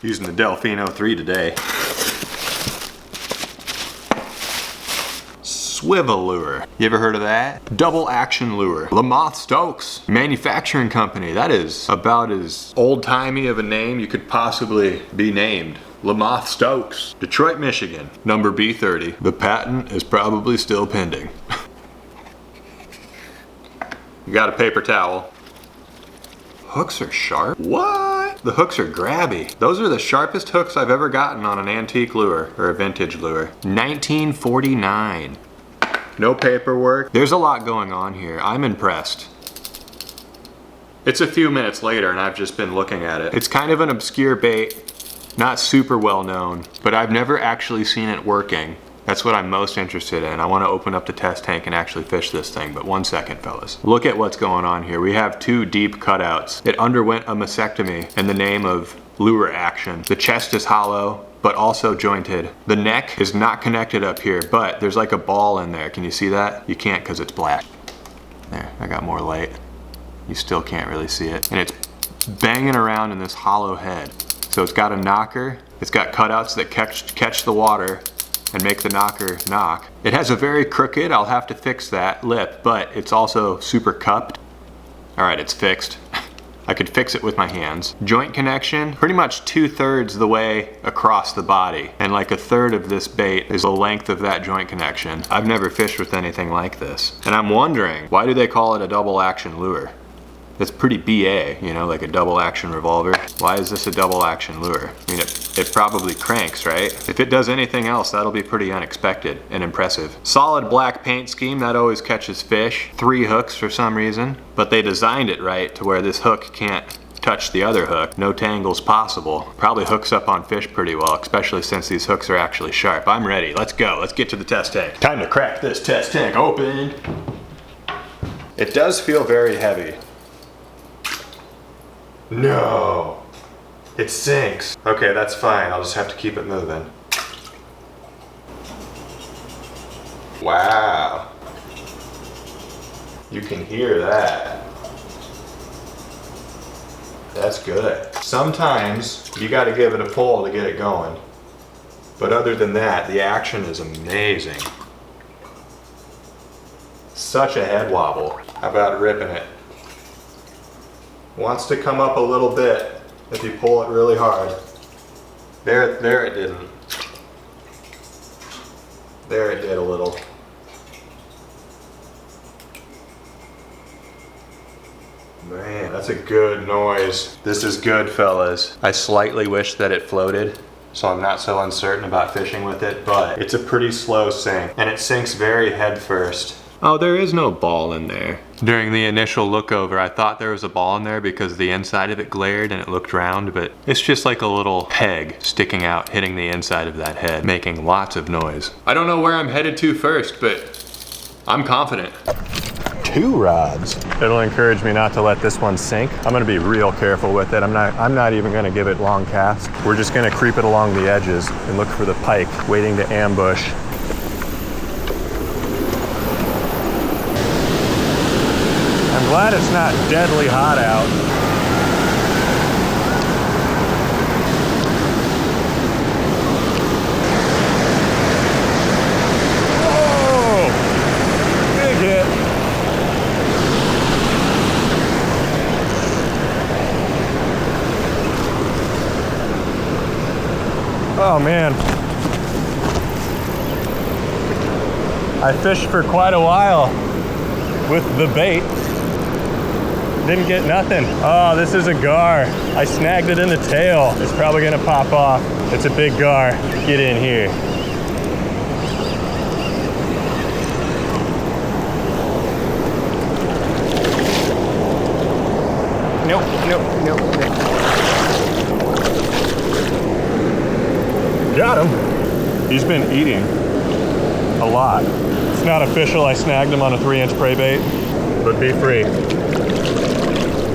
Using the Delfino 3 today. Swiv-A-Lure. You ever heard of that? Double action lure. Lamonthe Stokes manufacturing company. That is about as old-timey of a name you could possibly be named. Lamonthe Stokes. Detroit, Michigan. Number B30. The patent is probably still pending. You got a paper towel. Hooks are sharp? What? The hooks are grabby. Those are the sharpest hooks I've ever gotten on an antique lure or a vintage lure. 1949. No paperwork. There's a lot going on here. I'm impressed. It's a few minutes later and I've just been looking at it. It's kind of an obscure bait, not super well known, but I've never actually seen it working. That's what I'm most interested in. I want to open up the test tank and actually fish this thing, but 1 second, fellas. Look at what's going on here. We have 2 deep cutouts. It underwent a mastectomy in the name of lure action. The chest is hollow, but also jointed. The neck is not connected up here, but there's like a ball in there. Can you see that? You can't because it's black. There, I got more light. You still can't really see it. And it's banging around in this hollow head. So it's got a knocker. It's got cutouts that catch the water and make the knocker knock. It has a very crooked, I'll have to fix that, lip, but it's also super cupped. All right, it's fixed. I could fix it with my hands. Joint connection, pretty much 2/3 the way across the body, and like 1/3 of this bait is the length of that joint connection. I've never fished with anything like this. And I'm wondering, why do they call it a double action lure? It's pretty BA, you know, like a double action revolver. Why is this a double action lure? I mean, it probably cranks, right? If it does anything else, that'll be pretty unexpected and impressive. Solid black paint scheme, that always catches fish. 3 hooks for some reason, but they designed it right to where this hook can't touch the other hook. No tangles possible. Probably hooks up on fish pretty well, especially since these hooks are actually sharp. I'm ready, let's go. Let's get to the test tank. Time to crack this test tank open. It does feel very heavy. No, it sinks. Okay, that's fine. I'll just have to keep it moving. Wow. You can hear that. That's good. Sometimes you gotta give it a pull to get it going. But other than that, the action is amazing. Such a head wobble. How about ripping it? Wants to come up a little bit if you pull it really hard. There it didn't. There it did a little. Man, that's a good noise. This is good, fellas. I slightly wish that it floated, so I'm not so uncertain about fishing with it, but it's a pretty slow sink, and it sinks very head first. Oh, there is no ball in there. During the initial look over, I thought there was a ball in there because the inside of it glared and it looked round, but it's just like a little peg sticking out, hitting the inside of that head, making lots of noise. I don't know where I'm headed to first, but I'm confident. 2 rods. It'll encourage me not to let this one sink. I'm gonna be real careful with it. I'm not even gonna give it long cast. We're just gonna creep it along the edges and look for the pike waiting to ambush. I'm glad it's not deadly hot out. Whoa! Big hit. Oh man. I fished for quite a while with the bait. Didn't get nothing. Oh, this is a gar. I snagged it in the tail. It's probably gonna pop off. It's a big gar. Get in here. Nope, nope, nope, nope. Got him. He's been eating a lot. It's not official. I snagged him on a 3-inch prey bait, but be free.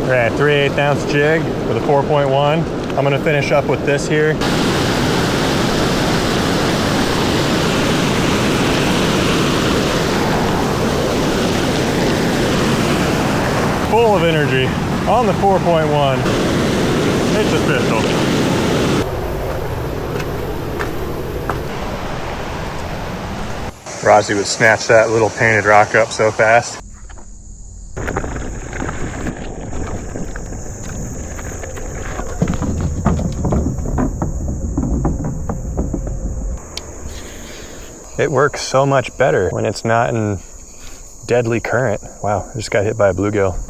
We're at 3/8 ounce jig with a 4.1. I'm gonna finish up with this here. Full of energy on the 4.1. It's official. Rozzy would snatch that little painted rock up so fast. It works so much better when it's not in deadly current. Wow, I just got hit by a bluegill.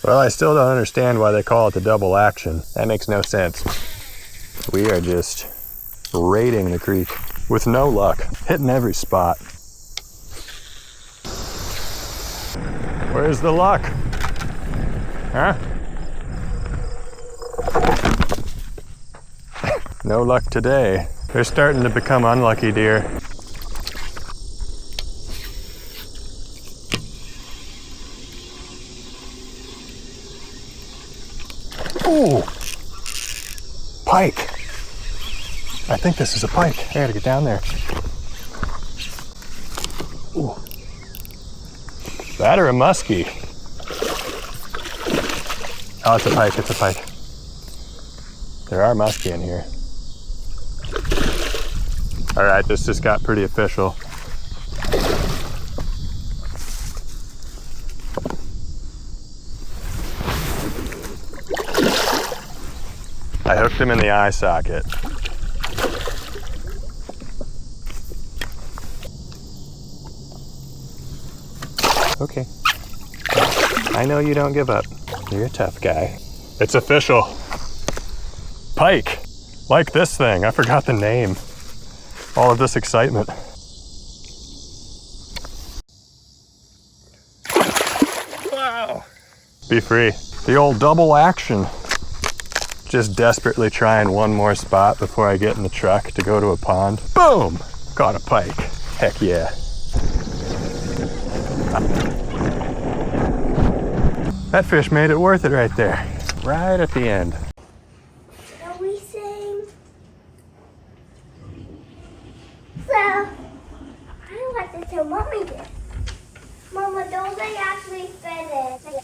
Well, I still don't understand why they call it the double action. That makes no sense. We are just raiding the creek with no luck, hitting every spot. Where's the luck? Huh? No luck today. They're starting to become unlucky deer. Ooh! Pike! I think this is a pike. I gotta get down there. Ooh. That or a muskie. Oh, it's a pike, it's a pike. There are muskie in here. All right, this just got pretty official. I hooked him in the eye socket. Okay. I know you don't give up. You're a tough guy. It's official. Pike. Like this thing. I forgot the name. All of this excitement. Wow. Be free. The old double action. Just desperately trying one more spot before I get in the truck to go to a pond. Boom! Caught a pike. Heck yeah. That fish made it worth it right there. Right at the end. Shall we sing? So, I want to tell Mommy this. Mama, don't they actually finish?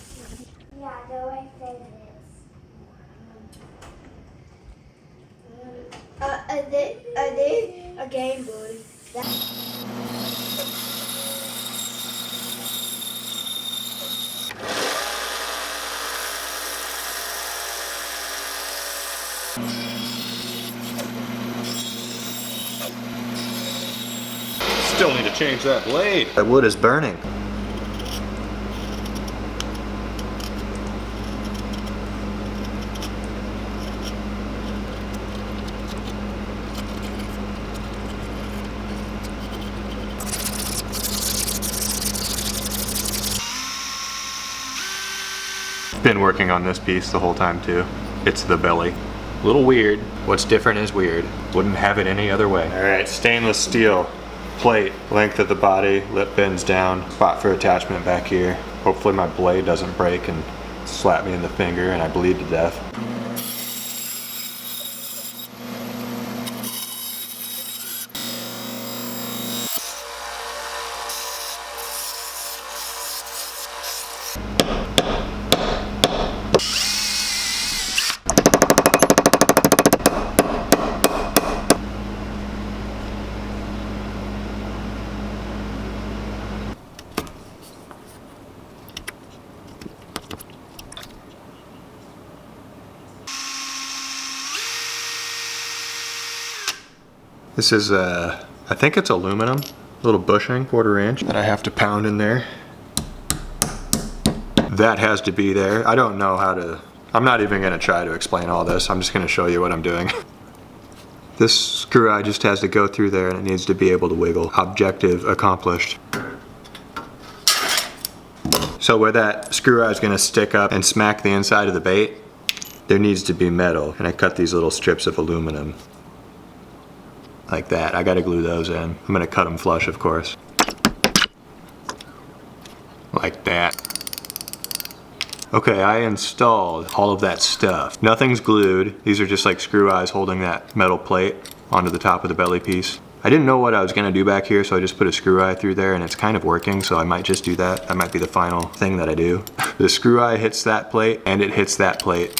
Yeah, don't I finish? Are they a Game Boy? Still need to change that blade. That wood is burning. Been working on this piece the whole time too. It's the belly. A little weird. What's different is weird. Wouldn't have it any other way. All right, stainless steel plate, length of the body, lip bends down, spot for attachment back here. Hopefully my blade doesn't break and slap me in the finger and I bleed to death. This is, I think it's aluminum, a little bushing, 1/4 inch that I have to pound in there. That has to be there. I don't know how to, I'm not even gonna try to explain all this. I'm just gonna show you what I'm doing. This screw eye just has to go through there and it needs to be able to wiggle. Objective accomplished. So where that screw eye is gonna stick up and smack the inside of the bait, there needs to be metal. And I cut these little strips of aluminum. Like that. I gotta glue those in. I'm gonna cut them flush, of course. Like that. Okay, I installed all of that stuff. Nothing's glued. These are just like screw eyes holding that metal plate onto the top of the belly piece. I didn't know what I was gonna do back here, so I just put a screw eye through there and it's kind of working, so I might just do that. That might be the final thing that I do. The screw eye hits that plate and it hits that plate.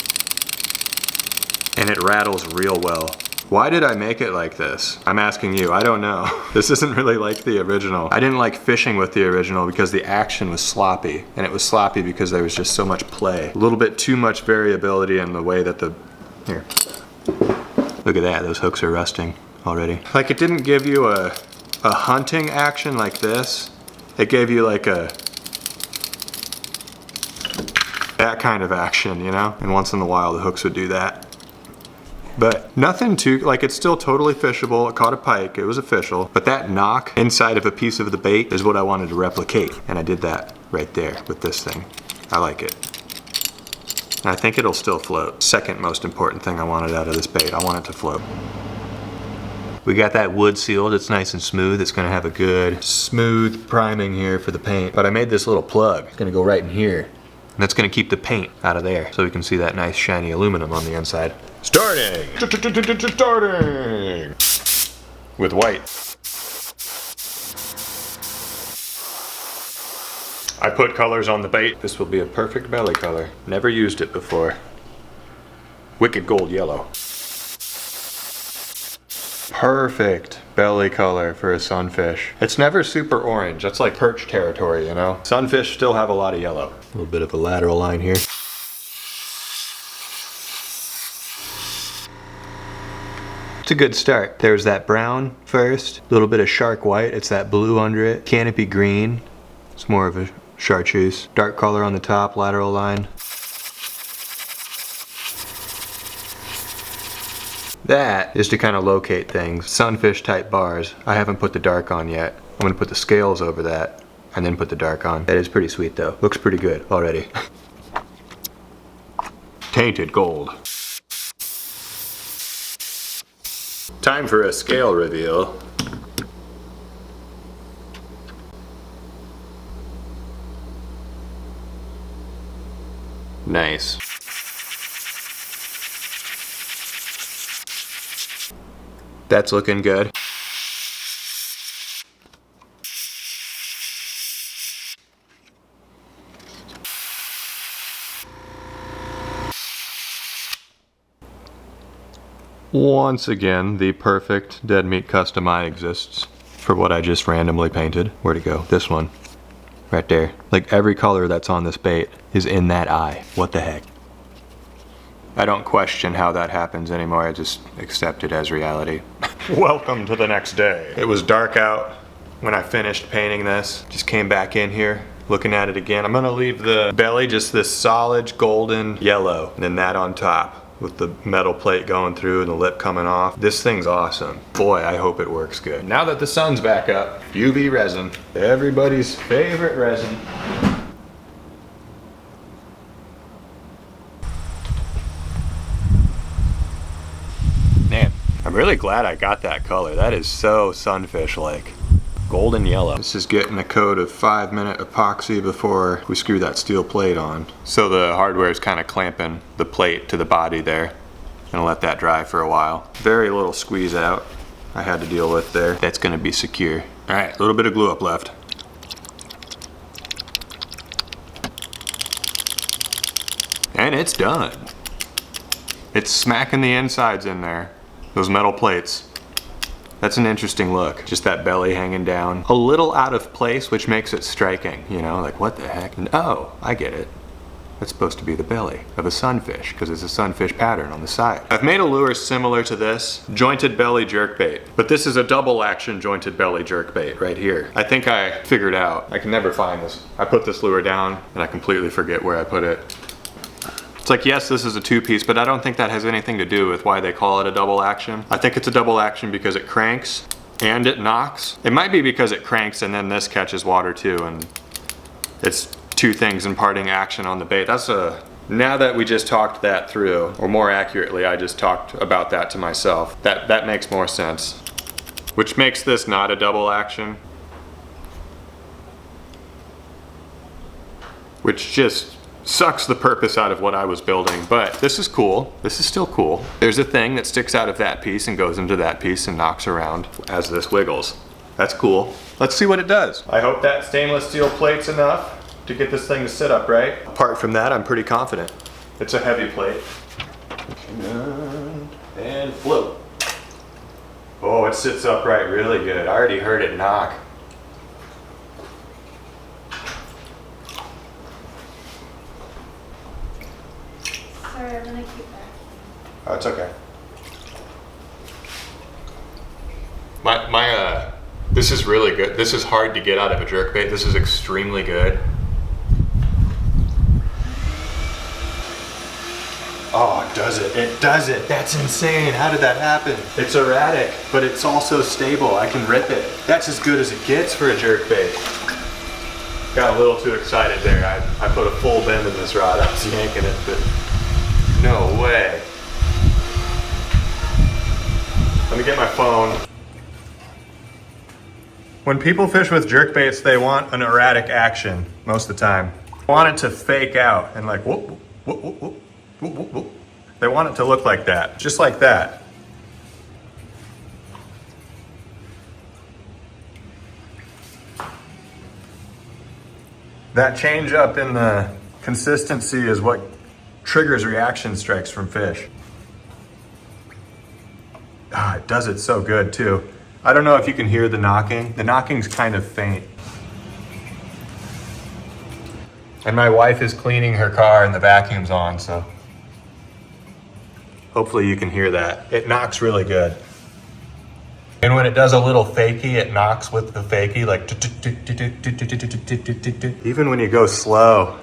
And it rattles real well. Why did I make it like this? I'm asking you, I don't know. This isn't really like the original. I didn't like fishing with the original because the action was sloppy. And it was sloppy because there was just so much play. A little bit too much variability in the way that the, here. Look at that, those hooks are rusting already. Like it didn't give you a hunting action like this. It gave you like that kind of action, you know? And once in a while the hooks would do that. But nothing too, like it's still totally fishable. It caught a pike, it was official. But that knock inside of a piece of the bait is what I wanted to replicate. And I did that right there with this thing. I like it. And I think it'll still float. Second most important thing I wanted out of this bait. I want it to float. We got that wood sealed, it's nice and smooth. It's gonna have a good smooth priming here for the paint. But I made this little plug. It's gonna go right in here. And that's gonna keep the paint out of there so we can see that nice shiny aluminum on the inside. Starting! Starting! With white. I put colors on the bait. This will be a perfect belly color. Never used it before. Wicked gold yellow. Perfect belly color for a sunfish. It's never super orange. That's like perch territory, you know? Sunfish still have a lot of yellow. A little bit of a lateral line here. It's a good start. There's that brown first, a little bit of shark white. It's that blue under it. Canopy green. It's more of a chartreuse. Dark color on the top, lateral line. That is to kind of locate things. Sunfish type bars. I haven't put the dark on yet. I'm gonna put the scales over that and then put the dark on. That is pretty sweet though. Looks pretty good already. Tainted gold. Time for a scale reveal. Nice. That's looking good. Once again, the perfect dead meat custom eye exists for what I just randomly painted. Where'd it go? This one. Right there. Like every color that's on this bait is in that eye. What the heck? I don't question how that happens anymore. I just accept it as reality. Welcome to the next day. It was dark out when I finished painting this. Just came back in here, looking at it again. I'm gonna leave the belly just this solid golden yellow, and then that on top with the metal plate going through and the lip coming off. This thing's awesome. Boy, I hope it works good. Now that the sun's back up, UV resin. Everybody's favorite resin. Man, I'm really glad I got that color. That is so sunfish-like. Golden yellow. This is getting a coat of 5-minute epoxy before we screw that steel plate on. So the hardware is kind of clamping the plate to the body there. Gonna let that dry for a while. Very little squeeze out I had to deal with there. That's gonna be secure. All right, a little bit of glue up left. And it's done. It's smacking the insides in there. Those metal plates. That's an interesting look. Just that belly hanging down. A little out of place, which makes it striking, you know, like what the heck? And oh, I get it. That's supposed to be the belly of a sunfish because it's a sunfish pattern on the side. I've made a lure similar to this, jointed belly jerkbait, but this is a double action jointed belly jerkbait right here. I think I figured out, I can never find this. I put this lure down and I completely forget where I put it. It's like, yes, this is a 2-piece, but I don't think that has anything to do with why they call it a double action. I think it's a double action because it cranks and it knocks. It might be because it cranks and then this catches water too, and it's two things imparting action on the bait. Now that we just talked that through, or more accurately, I just talked about that to myself, that makes more sense. Which makes this not a double action. Which just sucks the purpose out of what I was building, but this is cool. This is still cool. There's a thing that sticks out of that piece and goes into that piece and knocks around as this wiggles. That's cool. Let's see what it does. I hope that stainless steel plate's enough to get this thing to sit upright. Apart from that, I'm pretty confident. It's a heavy plate. sits upright really good. I already heard it knock. Sorry, I'm gonna keep that. Oh, it's okay. This is really good. This is hard to get out of a jerkbait. This is extremely good. Oh, it does it. It does it. That's insane. How did that happen? It's erratic, but it's also stable. I can rip it. That's as good as it gets for a jerkbait. Got a little too excited there. I put a full bend in this rod. I was yanking it, but no way. Let me get my phone. When people fish with jerkbaits, they want an erratic action most of the time. They want it to fake out and like whoop, whoop, whoop, whoop, whoop, whoop, whoop. They want it to look like that, just like that. That change up in the consistency is what triggers reaction strikes from fish. Ah, it does it so good too. I don't know if you can hear the knocking. The knocking's kind of faint. And my wife is cleaning her car and the vacuum's on, so hopefully you can hear that. It knocks really good. And when it does a little fakie, it knocks with the fakie, like even when you go slow.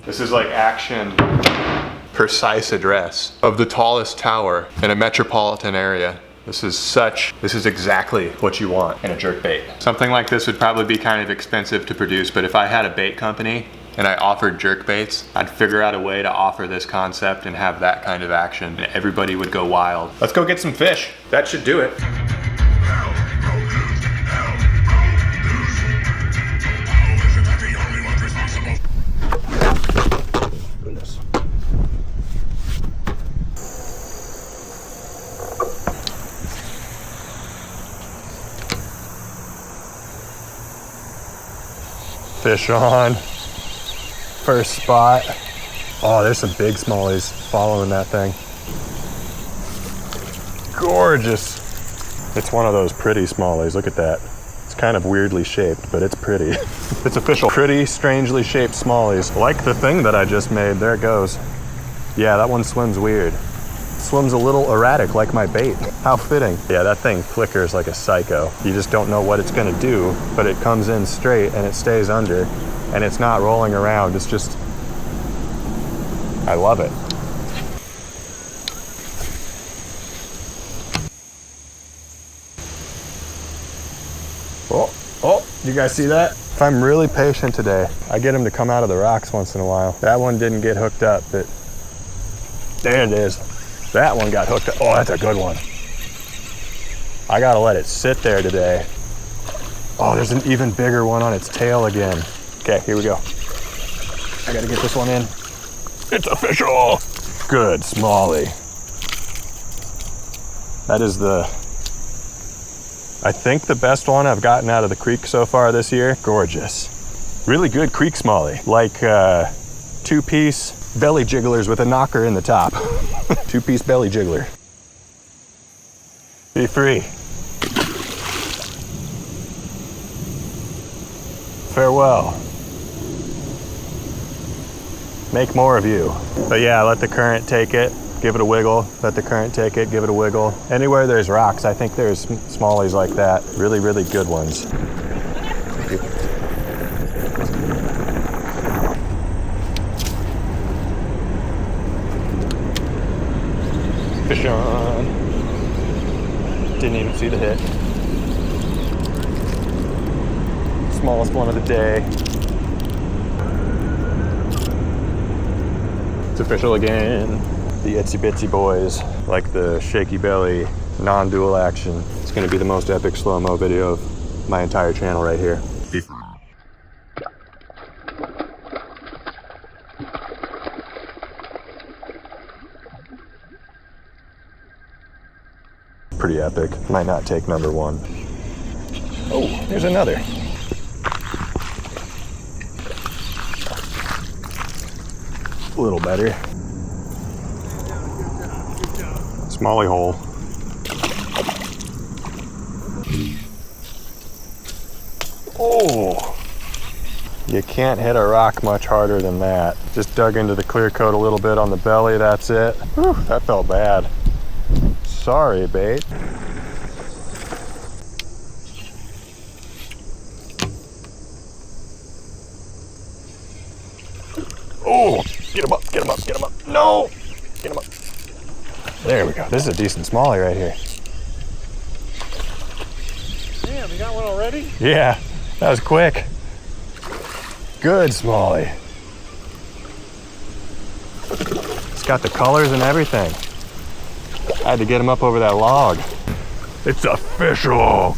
This is like action, precise address of the tallest tower in a metropolitan area. This is exactly what you want in a jerkbait. Something like this would probably be kind of expensive to produce, but if I had a bait company and I offered jerkbaits, I'd figure out a way to offer this concept and have that kind of action, and everybody would go wild. Let's go get some fish. That should do it. Fish on, first spot. Oh, there's some big smallies following that thing. Gorgeous. It's one of those pretty smallies, look at that. It's kind of weirdly shaped, but it's pretty. It's official. Pretty, strangely shaped smallies. Like the thing that I just made, there it goes. Yeah, that one swims weird. Swims a little erratic like my bait. How fitting. Yeah, that thing flickers like a psycho. You just don't know what it's gonna do, but it comes in straight and it stays under and it's not rolling around. It's just, I love it. Oh, you guys see that? If I'm really patient today, I get them to come out of the rocks once in a while. That one didn't get hooked up, but there it is. That one got hooked up. Oh, that's a good one. I gotta let it sit there today. Oh, there's an even bigger one on its tail again. Okay, here we go. I gotta get this one in. It's official. Good smallie. That is I think the best one I've gotten out of the creek so far this year. Gorgeous. Really good creek smallie. Like 2-piece belly jigglers with a knocker in the top. 2-piece belly jiggler. Be free. Farewell. Make more of you. But yeah, let the current take it. Give it a wiggle. Let the current take it. Give it a wiggle. Anywhere there's rocks, I think there's smallies like that. Really, really good ones. Fish on. Didn't even see the hit. Smallest one of the day. It's official again. The itsy bitsy boys, like the shaky belly, non-dual action. It's gonna be the most epic slow-mo video of my entire channel right here. Pretty epic. Might not take number one. Oh, there's another. A little better. Smallie hole. Oh! You can't hit a rock much harder than that. Just dug into the clear coat a little bit on the belly, that's it. Whew, that felt bad. Sorry, bait. Oh, get him up, get him up, get him up. No, get him up. There we go. This is a decent smallie right here. Damn, you got one already? Yeah, that was quick. Good smallie. It's got the colors and everything. I had to get him up over that log. It's official.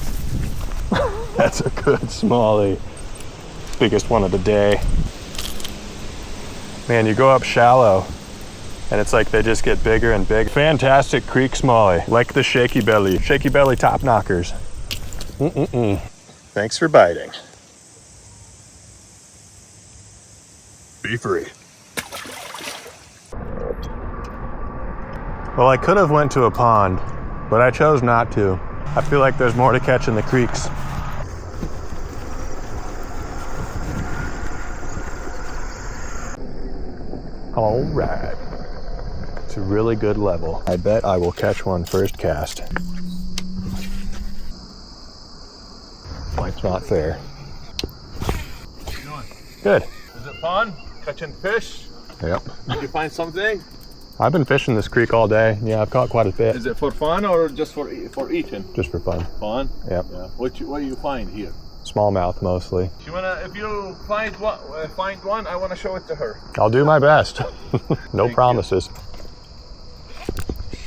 That's a good smallie. Biggest one of the day. Man, you go up shallow and it's like they just get bigger and bigger. Fantastic creek smallie, like the shaky belly top knockers. Thanks for biting. Be free. Well, I could have went to a pond, but I chose not to. I feel like there's more to catch in the creeks. All right. It's a really good level. I bet I will catch one first cast. Life's not fair. How you doing? Good. Is it fun? Catching fish? Yep. Did you find something? I've been fishing this creek all day. Yeah, I've caught quite a bit. Is it for fun or just for eating? Just for fun. Fun? Yep. Yeah. What do you find here? Smallmouth mostly. If you find one, I want to show it to her. I'll do my best. No Thank promises.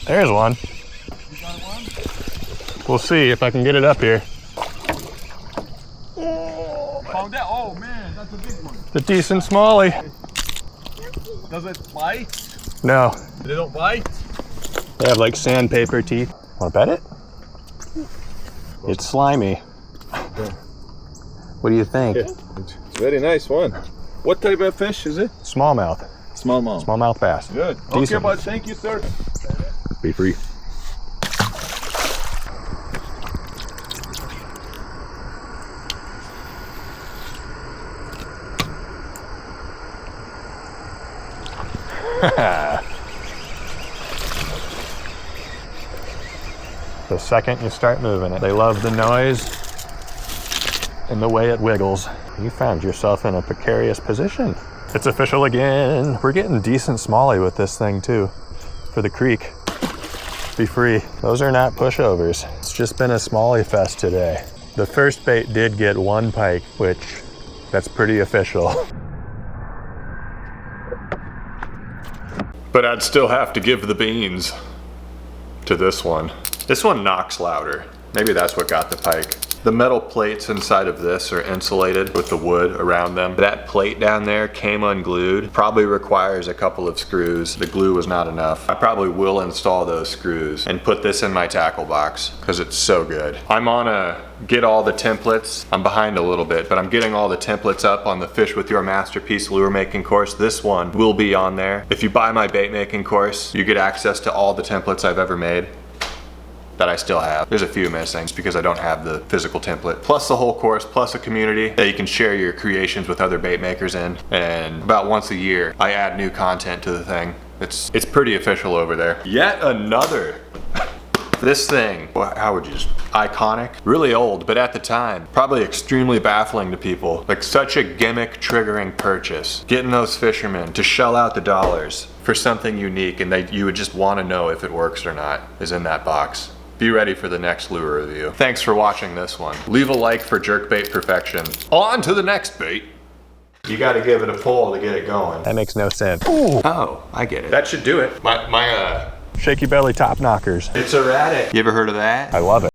There's one. You got one? We'll see if I can get it up here. Found that? Oh man, that's a big one. It's a decent smallie. Does it bite? No, They don't bite? they have like sandpaper teeth. Want to pet it? It's slimy. What do you think? Yeah. It's a very nice one. What type of fish is it? Smallmouth. Smallmouth. Smallmouth bass. Good. Decent. Okay, bud. Thank you, sir. Be free. The second you start moving it, they love the noise and the way it wiggles. You found yourself in a precarious position. It's official again. We're getting decent smallie with this thing too, for the creek. Be free. Those are not pushovers. It's just been a smallie fest today. The first bait did get one pike, which that's pretty official. But I'd still have to give the beans to this one. This one knocks louder. Maybe that's what got the pike. The metal plates inside of this are insulated with the wood around them. That plate down there came unglued. Probably requires a couple of screws. The glue was not enough. I probably will install those screws and put this in my tackle box because it's so good. I'm on a get all the templates. I'm behind a little bit, but I'm getting all the templates up on the Fish with Your Masterpiece lure making course. This one will be on there. If you buy my bait making course, you get access to all the templates I've ever made that I still have. There's a few missing because I don't have the physical template. Plus the whole course, plus a community that you can share your creations with other bait makers in. And about once a year, I add new content to the thing. It's pretty official over there. Yet another. This thing, how would you just, iconic? Really old, but at the time, probably extremely baffling to people. Like such a gimmick triggering purchase. Getting those fishermen to shell out the dollars for something unique and you would just want to know if it works or not is in that box. Be ready for the next lure review. Thanks for watching this one. Leave a like for jerkbait perfection. On to the next bait. You gotta give it a pull to get it going. That makes no sense. Ooh. Oh, I get it. That should do it. My shaky belly top knockers. It's erratic. You ever heard of that? I love it.